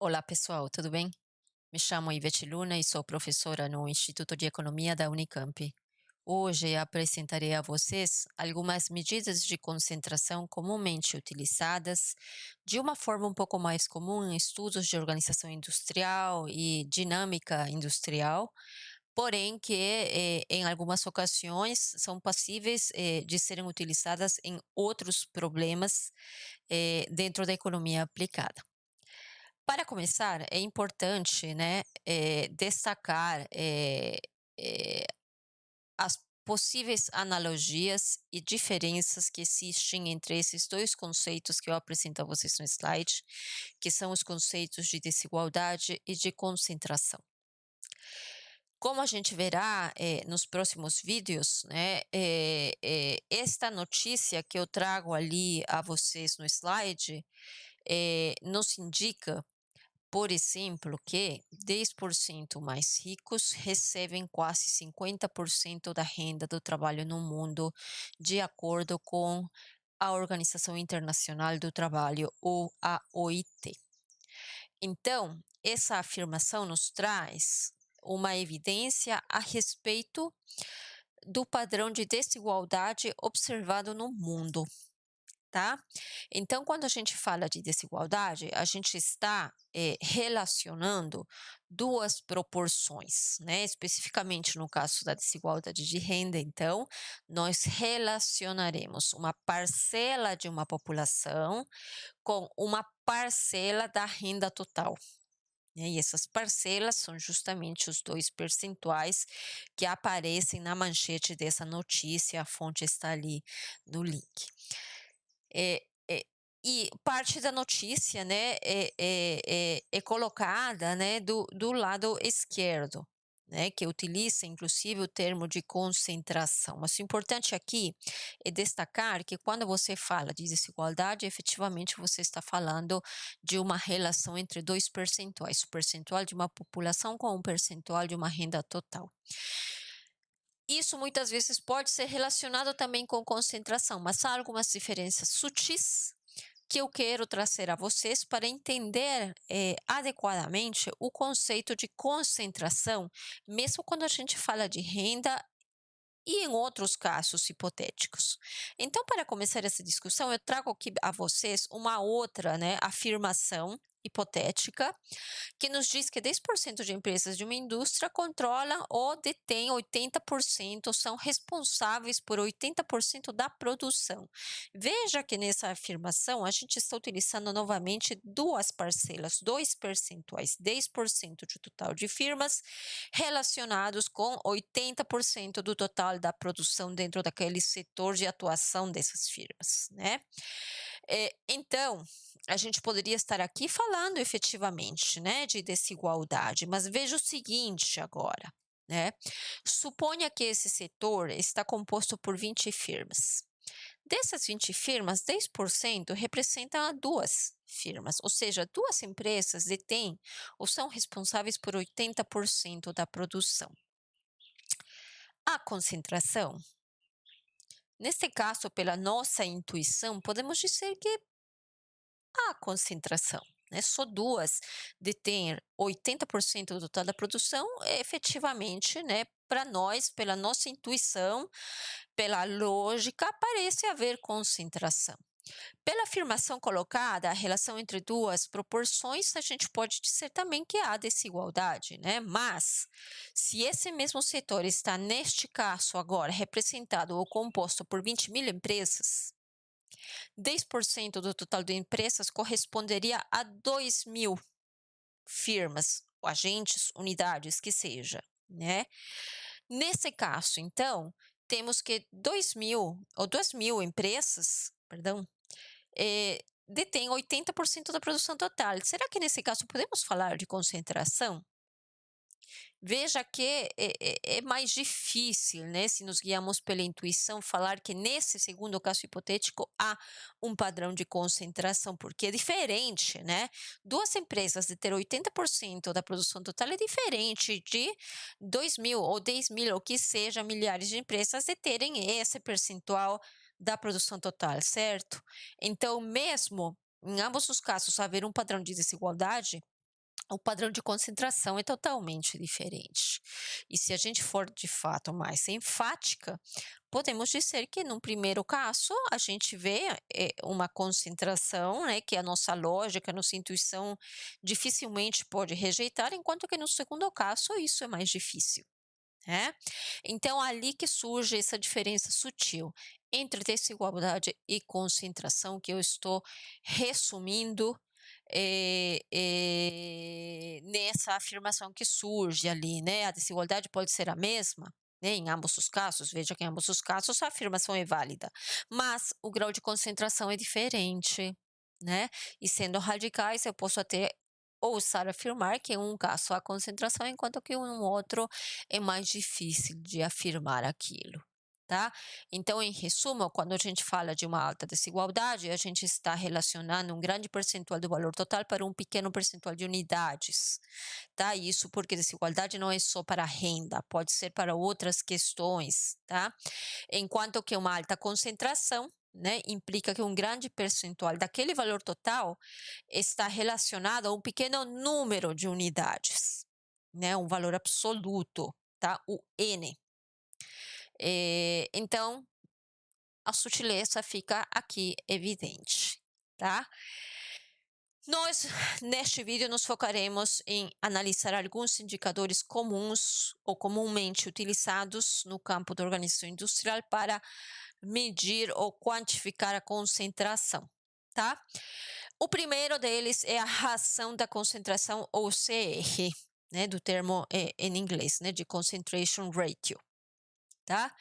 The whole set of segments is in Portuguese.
Olá, pessoal, tudo bem? Me chamo Ivete Luna e sou professora no Instituto de Economia da Unicamp. Hoje apresentarei a vocês algumas medidas de concentração comumente utilizadas de uma forma um pouco mais comum em estudos de organização industrial e dinâmica industrial, porém que em algumas ocasiões são passíveis de serem utilizadas em outros problemas dentro da economia aplicada. Para começar, é importante, né, destacar, eh, as possíveis analogias e diferenças que existem entre esses 2 conceitos que eu apresento a vocês no slide, que são os conceitos de desigualdade e de concentração. Como a gente verá, nos próximos vídeos, né, esta notícia que eu trago ali a vocês no slide, nos indica, por exemplo, que 10% mais ricos recebem quase 50% da renda do trabalho no mundo, de acordo com a Organização Internacional do Trabalho, ou a OIT. Então, essa afirmação nos traz uma evidência a respeito do padrão de desigualdade observado no mundo. Tá? Então, quando a gente fala de desigualdade, a gente está relacionando duas proporções, né? Especificamente no caso da desigualdade de renda, então, nós relacionaremos uma parcela de uma população com uma parcela da renda total. Né? E essas parcelas são justamente os dois percentuais que aparecem na manchete dessa notícia, a fonte está ali no link. É, é, e parte da notícia, né, é colocada, né, do lado esquerdo, né, que utiliza inclusive o termo de concentração. Mas o importante aqui é destacar que quando você fala de desigualdade, efetivamente você está falando de uma relação entre dois percentuais, o percentual de uma população com o percentual de uma renda total. Isso muitas vezes pode ser relacionado também com concentração, mas há algumas diferenças sutis que eu quero trazer a vocês para entender adequadamente o conceito de concentração, mesmo quando a gente fala de renda e em outros casos hipotéticos. Então, para começar essa discussão, eu trago aqui a vocês uma outra, né, afirmação hipotética que nos diz que 10% de empresas de uma indústria controlam ou detêm 80%, são responsáveis por 80% da produção. Veja que nessa afirmação a gente está utilizando novamente duas parcelas, dois percentuais, 10% do total de firmas relacionados com 80% do total da produção dentro daquele setor de atuação dessas firmas, né? Então, a gente poderia estar aqui falando efetivamente, né, de desigualdade, mas veja o seguinte agora, né? Suponha que esse setor está composto por 20 firmas. Dessas 20 firmas, 10% representam duas firmas, ou seja, duas empresas detêm ou são responsáveis por 80% da produção. A concentração, neste caso, pela nossa intuição, podemos dizer que a concentração, né? Só duas detêm 80% do total da produção, efetivamente, né? Para nós, pela nossa intuição, pela lógica, parece haver concentração. Pela afirmação colocada, a relação entre duas proporções, a gente pode dizer também que há desigualdade, né? Mas, se esse mesmo setor está, neste caso agora, representado ou composto por 20.000 empresas, 10% do total de empresas corresponderia a 2.000 firmas, agentes, unidades, que seja, né? Nesse caso, então, temos que 2.000 empresas, perdão, detêm 80% da produção total. Será que nesse caso podemos falar de concentração? Veja que é mais difícil, né, se nos guiamos pela intuição, falar que nesse segundo caso hipotético há um padrão de concentração, porque é diferente, né? Duas empresas de ter 80% da produção total é diferente de 2.000 ou 10.000, ou que seja, milhares de empresas de terem esse percentual da produção total, certo? Então, mesmo em ambos os casos haver um padrão de desigualdade, o padrão de concentração é totalmente diferente. E se a gente for de fato mais enfática, podemos dizer que num primeiro caso a gente vê uma concentração, né, que a nossa lógica, nossa intuição dificilmente pode rejeitar, enquanto que no segundo caso isso é mais difícil, né? Então ali que surge essa diferença sutil entre desigualdade e concentração, que eu estou resumindo nessa afirmação que surge ali, né? A desigualdade pode ser a mesma, né, em ambos os casos, veja que em ambos os casos a afirmação é válida, mas o grau de concentração é diferente, né? E sendo radicais, eu posso até ousar afirmar que em um caso há concentração, enquanto que em um outro é mais difícil de afirmar aquilo. Tá? Então, em resumo, quando a gente fala de uma alta desigualdade, a gente está relacionando um grande percentual do valor total para um pequeno percentual de unidades, tá? Isso porque desigualdade não é só para a renda, pode ser para outras questões, tá? Enquanto que uma alta concentração, né, implica que um grande percentual daquele valor total está relacionado a um pequeno número de unidades, né, um valor absoluto, tá? O N. Então, a sutileza fica aqui evidente, tá? Nós, neste vídeo, nos focaremos em analisar alguns indicadores comuns ou comumente utilizados no campo da organização industrial para medir ou quantificar a concentração, tá? O primeiro deles é a razão da concentração, ou CR, né, do termo em inglês, né, de Concentration Ratio. Tá?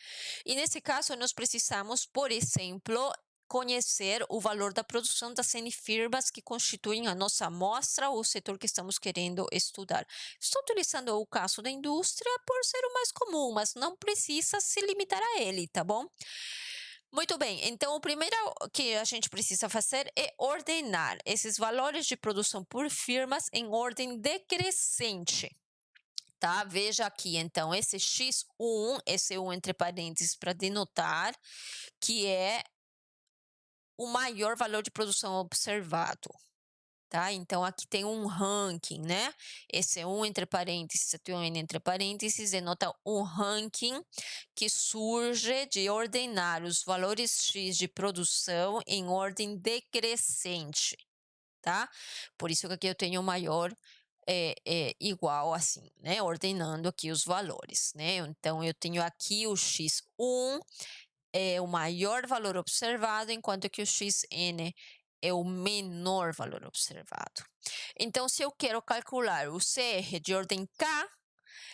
E nesse caso, nós precisamos, por exemplo, conhecer o valor da produção das N firmas que constituem a nossa amostra ou o setor que estamos querendo estudar. Estou utilizando o caso da indústria por ser o mais comum, mas não precisa se limitar a ele, tá bom? Muito bem, então o primeiro que a gente precisa fazer é ordenar esses valores de produção por firmas em ordem decrescente. Tá? Veja aqui, então, esse X1, esse 1 entre parênteses para denotar que é o maior valor de produção observado, tá? Então, aqui tem um ranking, né? Esse 1 entre parênteses, esse 1 entre parênteses, denota um ranking que surge de ordenar os valores X de produção em ordem decrescente, tá? Por isso que aqui eu tenho o maior igual assim, né, ordenando aqui os valores, né. Então eu tenho aqui o x1 é o maior valor observado, enquanto que o xn é o menor valor observado. Então, se eu quero calcular o CR de ordem K,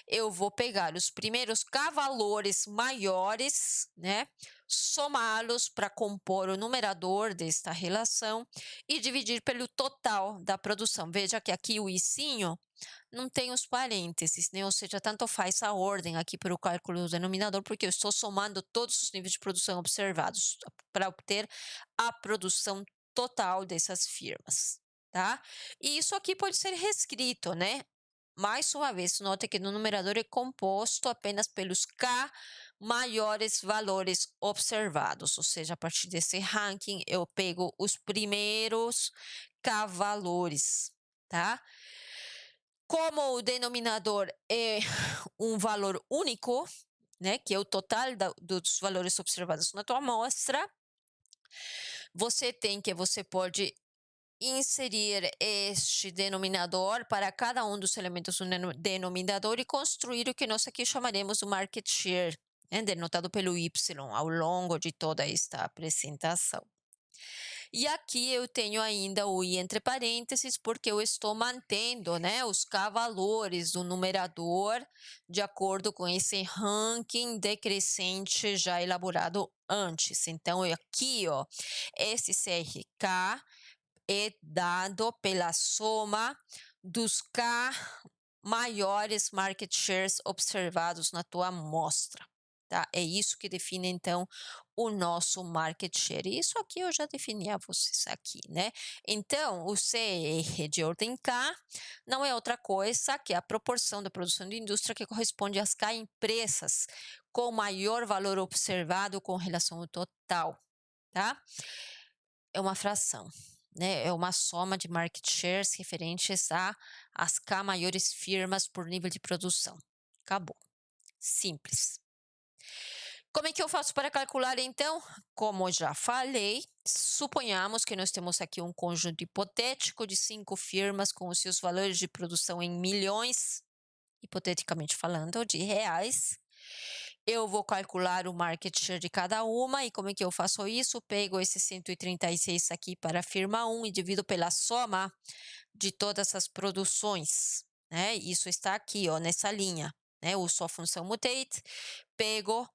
eu vou pegar os primeiros K valores maiores, né, somá-los para compor o numerador desta relação e dividir pelo total da produção. Veja que aqui o icinho não tem os parênteses, né? Ou seja, tanto faz a ordem aqui para o cálculo do denominador, porque eu estou somando todos os níveis de produção observados para obter a produção total dessas firmas, tá? E isso aqui pode ser reescrito, né? Mais uma vez, note que no numerador é composto apenas pelos K maiores valores observados, ou seja, a partir desse ranking eu pego os primeiros K valores, tá? Como o denominador é um valor único, né, que é o total dos valores observados na tua amostra, você pode inserir este denominador para cada um dos elementos do denominador e construir o que nós aqui chamaremos o market share, né, denotado pelo Y ao longo de toda esta apresentação. E aqui eu tenho ainda o i entre parênteses, porque eu estou mantendo, né, os K-valores do numerador de acordo com esse ranking decrescente já elaborado antes. Então, aqui, ó, esse CRK é dado pela soma dos K maiores market shares observados na tua amostra, tá? É isso que define, então, o nosso market share. Isso aqui eu já defini a vocês aqui, né? Então, o CR de ordem K não é outra coisa que a proporção da produção de indústria que corresponde às K empresas com maior valor observado com relação ao total, tá? É uma fração. né, é uma soma de market shares referentes às K maiores firmas por nível de produção. Acabou. Simples. Como é que eu faço para calcular então? Como já falei, suponhamos que nós temos aqui um conjunto hipotético de 5 firmas com os seus valores de produção em milhões, hipoteticamente falando, de reais. Eu vou calcular o market share de cada uma e como é que eu faço isso? Pego esse 136 aqui para a firma 1 e divido pela soma de todas as produções, né? Isso está aqui, ó, nessa linha, né? Uso a função mutate, pego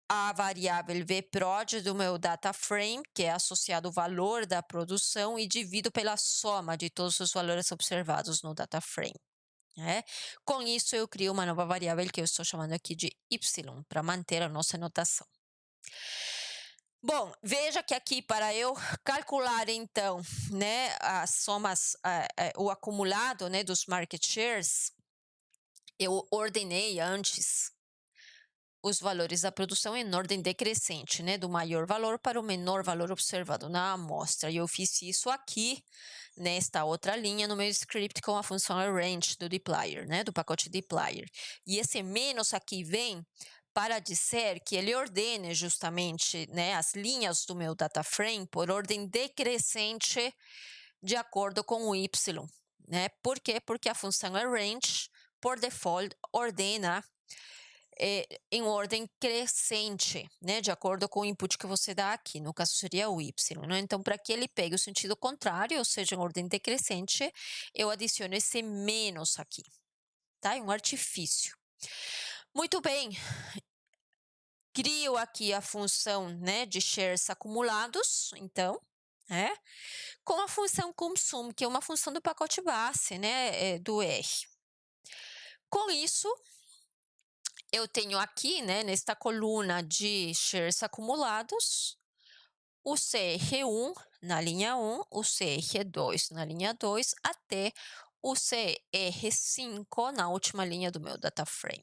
a variável vprod do meu data frame, que é associado ao valor da produção, e divido pela soma de todos os valores observados no data frame. Com isso, eu crio uma nova variável que eu estou chamando aqui de y, para manter a nossa notação. Bom, veja que aqui para eu calcular então, né, as somas, o acumulado, né, dos market shares, eu ordenei antes os valores da produção em ordem decrescente, né, do maior valor para o menor valor observado na amostra. E eu fiz isso aqui, nesta outra linha, no meu script com a função arrange do dplyr, né, do pacote dplyr. E esse menos aqui vem para dizer que ele ordene justamente, né, as linhas do meu data frame por ordem decrescente de acordo com o y, né? Por quê? Porque a função arrange, por default, ordena em ordem crescente, né, de acordo com o input que você dá aqui, no caso seria o y, né? Então, para que ele pegue o sentido contrário, ou seja, em ordem decrescente, eu adiciono esse menos aqui, tá? É um artifício. Muito bem, crio aqui a função, né, de shares acumulados, então, com a função consume, que é uma função do pacote base, né, do R. Com isso, eu tenho aqui, né, nesta coluna de shares acumulados, o CR1 na linha 1, o CR2 na linha 2, até o CR5 na última linha do meu data frame.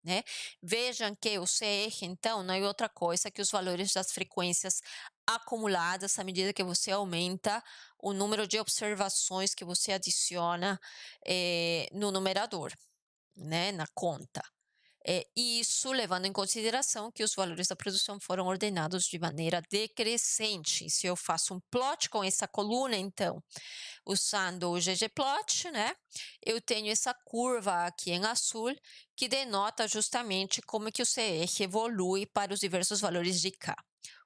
Né? Vejam que o CR, então, não é outra coisa que os valores das frequências acumuladas à medida que você aumenta o número de observações que você adiciona no numerador, né, na conta. Isso levando em consideração que os valores da produção foram ordenados de maneira decrescente. Se eu faço um plot com essa coluna, então, usando o ggplot, né, eu tenho essa curva aqui em azul que denota justamente como que o CR evolui para os diversos valores de K.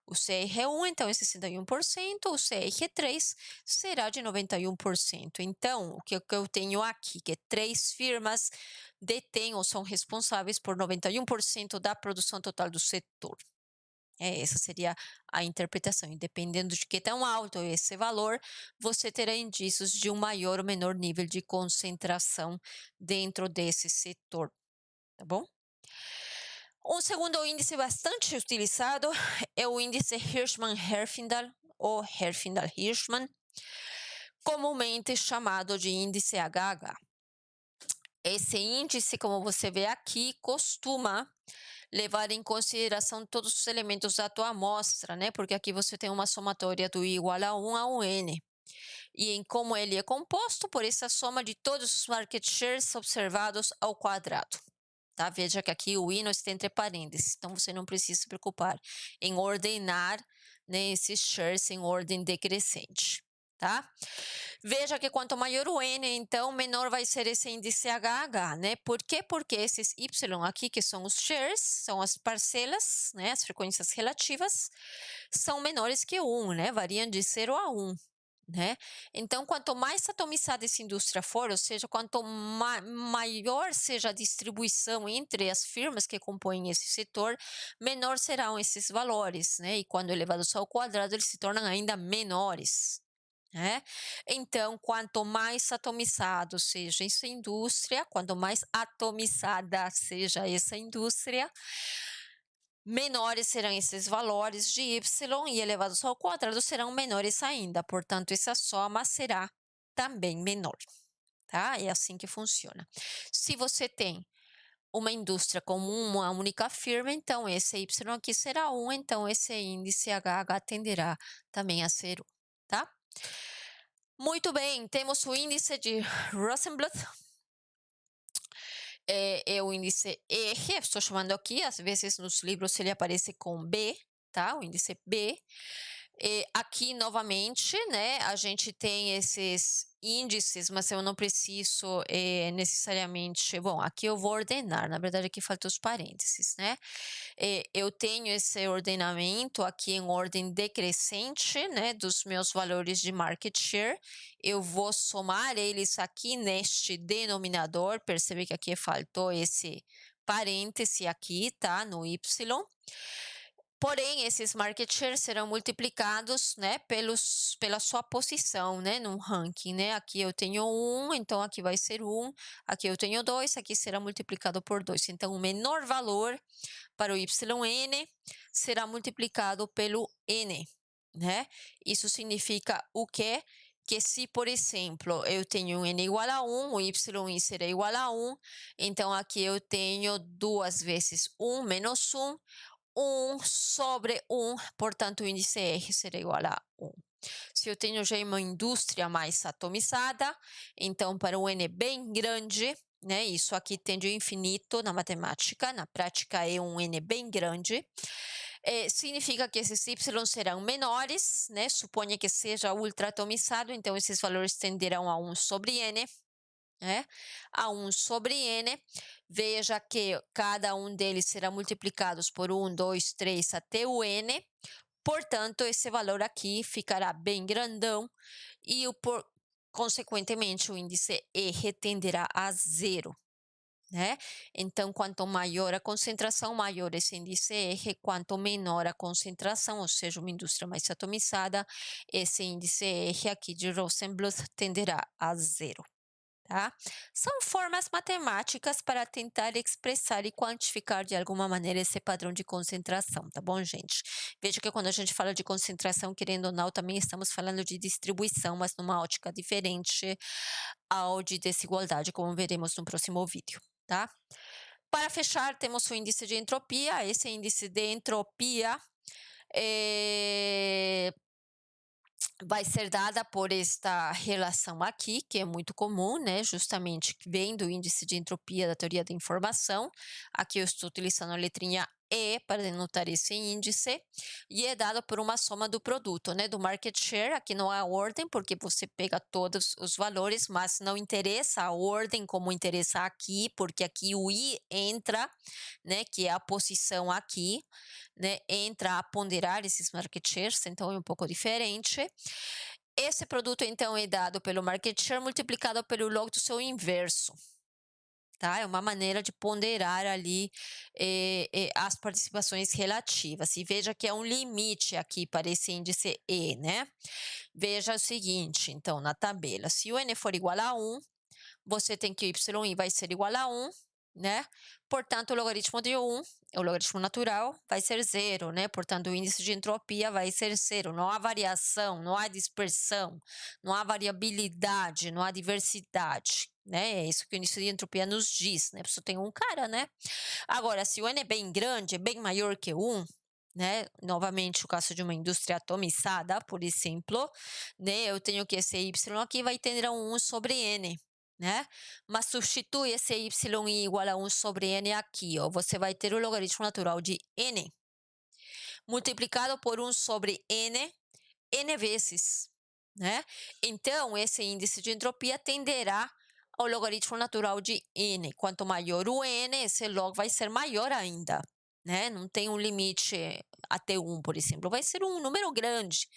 O CR1, então, é 61%, o CR3 será de 91%. Então, o que eu tenho aqui, que 3 firmas detêm ou são responsáveis por 91% da produção total do setor. Essa seria a interpretação. E dependendo de que tão alto é esse valor, você terá indícios de um maior ou menor nível de concentração dentro desse setor, tá bom? Um segundo índice bastante utilizado é o índice Hirschman-Herfindahl, ou Herfindahl-Hirschman, comumente chamado de índice HH. Esse índice, como você vê aqui, costuma levar em consideração todos os elementos da tua amostra, né? Porque aqui você tem uma somatória do I igual a 1 ao N. E em como ele é composto por essa soma de todos os market shares observados ao quadrado. Tá? Veja que aqui o I não está entre parênteses, então você não precisa se preocupar em ordenar, né, esses shares em ordem decrescente. Tá? Veja que quanto maior o N, então, menor vai ser esse índice HH, né? Por quê? Porque esses Y aqui, que são os shares, são as parcelas, né? As frequências relativas, são menores que 1, né? Variam de 0 a 1. Né? Então, quanto mais atomizada essa indústria for, ou seja, quanto maior seja a distribuição entre as firmas que compõem esse setor, menor serão esses valores, né? E quando elevados ao quadrado, eles se tornam ainda menores. Então, quanto mais atomizado seja essa indústria, quanto mais atomizada seja essa indústria, menores serão esses valores de y e elevados ao quadrado serão menores ainda. Portanto, essa soma será também menor. Tá? É assim que funciona. Se você tem uma indústria com uma única firma, então esse y aqui será 1, então esse índice HH tenderá também a ser 1. Tá? Muito bem, temos o índice de Rosenbluth, é o índice R, estou chamando aqui, às vezes nos livros ele aparece com B, tá? O índice B. Aqui novamente, né, a gente tem esses índices, mas eu não preciso necessariamente. Bom, aqui eu vou ordenar, na verdade aqui faltam os parênteses, né? Eu tenho esse ordenamento aqui em ordem decrescente, né, dos meus valores de market share. Eu vou somar eles aqui neste denominador. Percebe que aqui faltou esse parêntese aqui, tá? No Y. Porém, esses market shares serão multiplicados, né, pela sua posição, né, no ranking, né? Aqui eu tenho 1, então aqui vai ser 1. Aqui eu tenho 2, aqui será multiplicado por 2. Então, o menor valor para o YN será multiplicado pelo N, né? Isso significa o quê? Que se, por exemplo, eu tenho um N igual a 1, o YI será igual a 1, então aqui eu tenho 2 vezes 1 menos 1, 1 sobre 1, portanto o índice R será igual a 1. Se eu tenho já uma indústria mais atomizada, então para um N bem grande, né, isso aqui tende ao infinito na matemática, na prática é um N bem grande, significa que esses Y serão menores, né, suponha que seja ultra atomizado, então esses valores tenderão a 1 sobre N, né, a 1 sobre N. Veja que cada um deles será multiplicados por 1, 2, 3 até o N. Portanto, esse valor aqui ficará bem grandão e, consequentemente, o índice R tenderá a zero, né? Então, quanto maior a concentração, maior esse índice R, quanto menor a concentração, ou seja, uma indústria mais atomizada, esse índice R aqui de Rosenbluth tenderá a zero. Tá? São formas matemáticas para tentar expressar e quantificar de alguma maneira esse padrão de concentração, tá bom, gente? Veja que quando a gente fala de concentração, querendo ou não, também estamos falando de distribuição, mas numa ótica diferente ao de desigualdade, como veremos no próximo vídeo, tá? Para fechar, temos o índice de entropia. Esse índice de entropia vai ser dada por esta relação aqui, que é muito comum, né? Justamente vem do índice de entropia da teoria da informação. Aqui eu estou utilizando a letrinha E para denotar esse índice, e é dado por uma soma do produto, né? Do market share. Aqui não há ordem, porque você pega todos os valores, mas não interessa a ordem como interessa aqui, porque aqui o I entra, né? Que é a posição aqui, né, entra a ponderar esses market shares, então é um pouco diferente. Esse produto, então, é dado pelo market share multiplicado pelo log do seu inverso. Tá? É uma maneira de ponderar ali as participações relativas. E veja que é um limite aqui para esse índice E, né? Veja o seguinte, então, na tabela, se o N for igual a 1, você tem que o YI vai ser igual a 1, né? Portanto, o logaritmo de 1, o logaritmo natural, vai ser zero, né? Portanto, o índice de entropia vai ser zero. Não há variação, não há dispersão, não há variabilidade, não há diversidade, né? É isso que o índice de entropia nos diz, né? Você tem um cara, né? Agora, se o N é bem grande, é bem maior que 1, né? Novamente, o caso de uma indústria atomizada, por exemplo, né? Eu tenho que esse Y aqui vai tender a 1 sobre N, né? Mas substitui esse y igual a 1 sobre n aqui, ó. Você vai ter o logaritmo natural de n multiplicado por 1 sobre n vezes, né? Então, esse índice de entropia tenderá ao logaritmo natural de n. Quanto maior o n, esse log vai ser maior ainda, né? Não tem um limite até 1, por exemplo, vai ser um número grande,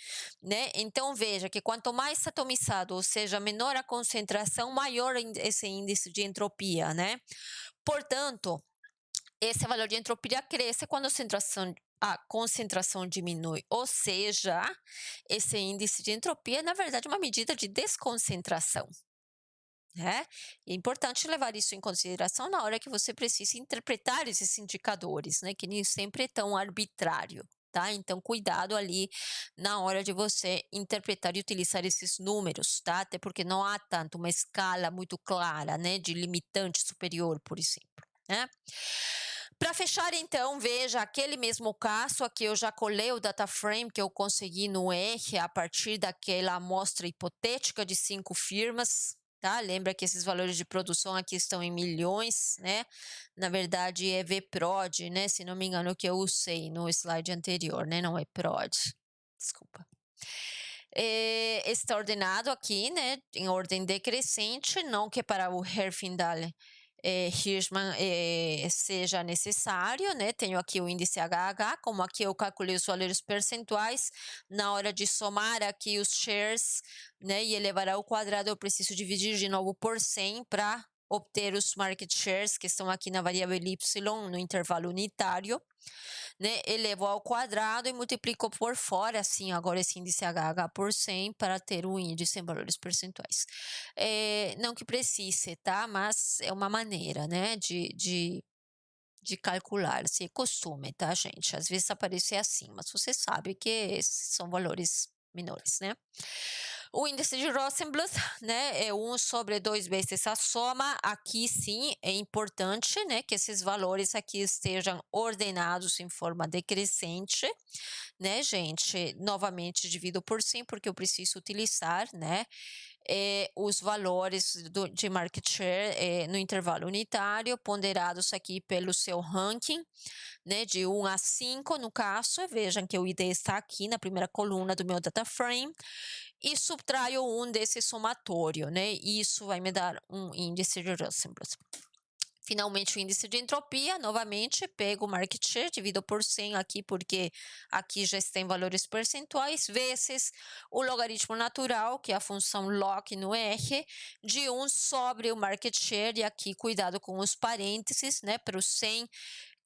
né? Então, veja que quanto mais atomizado, ou seja, menor a concentração, maior esse índice de entropia, né? Portanto, esse valor de entropia cresce quando a concentração diminui, ou seja, esse índice de entropia é, na verdade, uma medida de desconcentração, né? E é importante levar isso em consideração na hora que você precisa interpretar esses indicadores, né? Que nem sempre é tão arbitrário, tá? Então, cuidado ali na hora de você interpretar e utilizar esses números, tá? Até porque não há tanto uma escala muito clara, né? De limitante superior, por exemplo, né? Para fechar então, veja aquele mesmo caso aqui eu já colei o data frame que eu consegui no R a partir daquela amostra hipotética de 5 firmas, tá. Lembra que esses valores de produção aqui estão em milhões, né, na verdade é VPROD, né, se não me engano que eu usei no slide anterior, né, não é PROD, desculpa. Está ordenado aqui, né, em ordem decrescente, não que para o Herfindahl Hirschman seja necessário, né? Tenho aqui o índice HH, como aqui eu calculei os valores percentuais, na hora de somar aqui os shares, né, e elevar ao quadrado, eu preciso dividir de novo por 100 para obter os market shares que estão aqui na variável y no intervalo unitário, né, elevo ao quadrado e multiplico por fora, assim, agora esse índice HH por 100 para ter o índice em valores percentuais. Não que precise, tá, mas é uma maneira, né, de calcular, se é costume, tá, gente? Às vezes aparece assim, mas você sabe que esses são valores menores, né? O índice de Rosenbluth, né, é 1 sobre 2 vezes a soma. Aqui sim é importante, né, que esses valores aqui estejam ordenados em forma decrescente, né, gente? Novamente divido por 100 porque eu preciso utilizar, né, os valores de market share no intervalo unitário, ponderados aqui pelo seu ranking, né, de 1 a 5 no caso, vejam que o ID está aqui na primeira coluna do meu data frame, e subtraio 1 desse somatório, né, e isso vai me dar um índice de Rosenbluth. Finalmente, o índice de entropia, novamente, pego o market share, divido por 100 aqui, porque aqui já está em valores percentuais, vezes o logaritmo natural, que é a função log no R, de 1 sobre o market share, e aqui cuidado com os parênteses, né, para o 100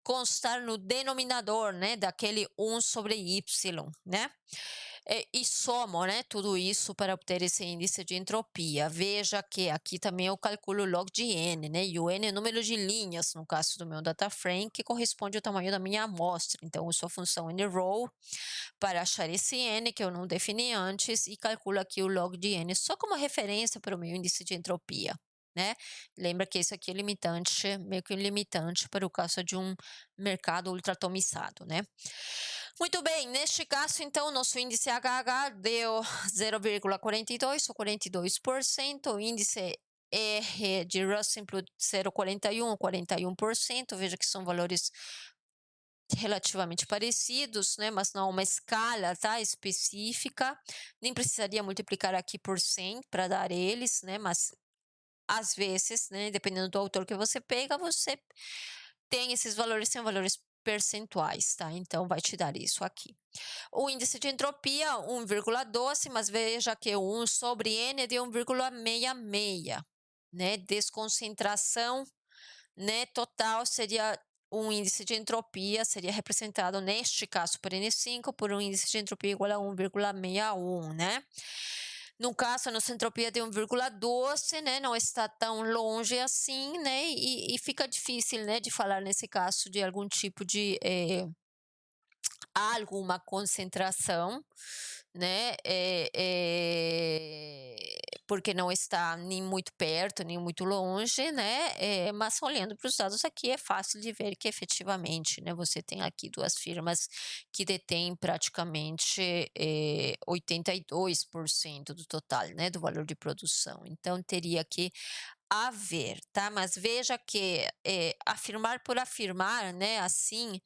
constar no denominador, né, daquele 1 sobre y, né? E somo, né, tudo isso para obter esse índice de entropia. Veja que aqui também eu calculo log de n, né, e o n é o número de linhas, no caso do meu data frame, que corresponde ao tamanho da minha amostra. Então, uso a função nrow para achar esse n, que eu não defini antes, e calculo aqui o log de n, só como referência para o meu índice de entropia, né? Lembra que isso aqui é limitante, meio que um limitante para o caso de um mercado ultratomizado, né? Muito bem, neste caso, então, nosso índice HH deu 0,42 ou 42%, o índice R de Rosenbluth 0,41 ou 41%, veja que são valores relativamente parecidos, né, mas não uma escala, tá, específica, nem precisaria multiplicar aqui por 100 para dar eles, né, mas às vezes, né, dependendo do autor que você pega, você tem esses valores, são valores percentuais, tá? Então vai te dar isso aqui. O índice de entropia 1,12, mas veja que 1 sobre n é de 1,66, né? Desconcentração, né, total seria um índice de entropia, seria representado neste caso por N5 por um índice de entropia igual a 1,61, né? No caso, a nossa entropia de 1,12, né, não está tão longe assim, né, e fica difícil, né, de falar nesse caso de algum tipo de alguma concentração, né, porque não está nem muito perto, nem muito longe, né, mas olhando para os dados aqui é fácil de ver que efetivamente, né, você tem aqui 2 firmas que detêm praticamente 82% do total, né, do valor de produção, então teria que haver, tá? Mas veja que afirmar por afirmar, né, assim,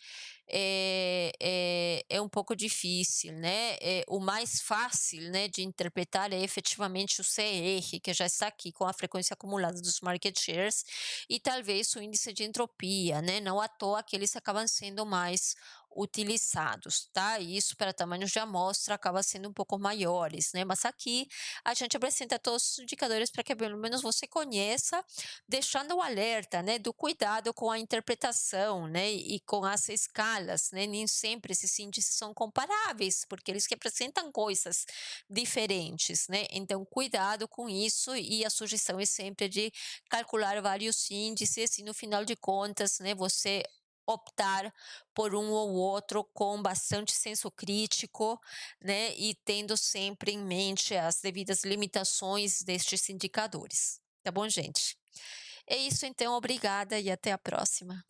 é um pouco difícil, né? O mais fácil, né, de interpretar é efetivamente o CR, que já está aqui com a frequência acumulada dos market shares, e talvez o índice de entropia, né? Não à toa que eles acabam sendo mais utilizados, tá? E isso para tamanhos de amostra acaba sendo um pouco maiores, né? Mas aqui a gente apresenta todos os indicadores para que pelo menos você conheça, deixando o alerta, né, do cuidado com a interpretação, né, e com as escalas, né? Nem sempre esses índices são comparáveis, porque eles representam coisas diferentes, né? Então, cuidado com isso, e a sugestão é sempre de calcular vários índices e no final de contas, né, você optar por um ou outro com bastante senso crítico, né, e tendo sempre em mente as devidas limitações destes indicadores. Tá bom, gente? É isso então, obrigada e até a próxima.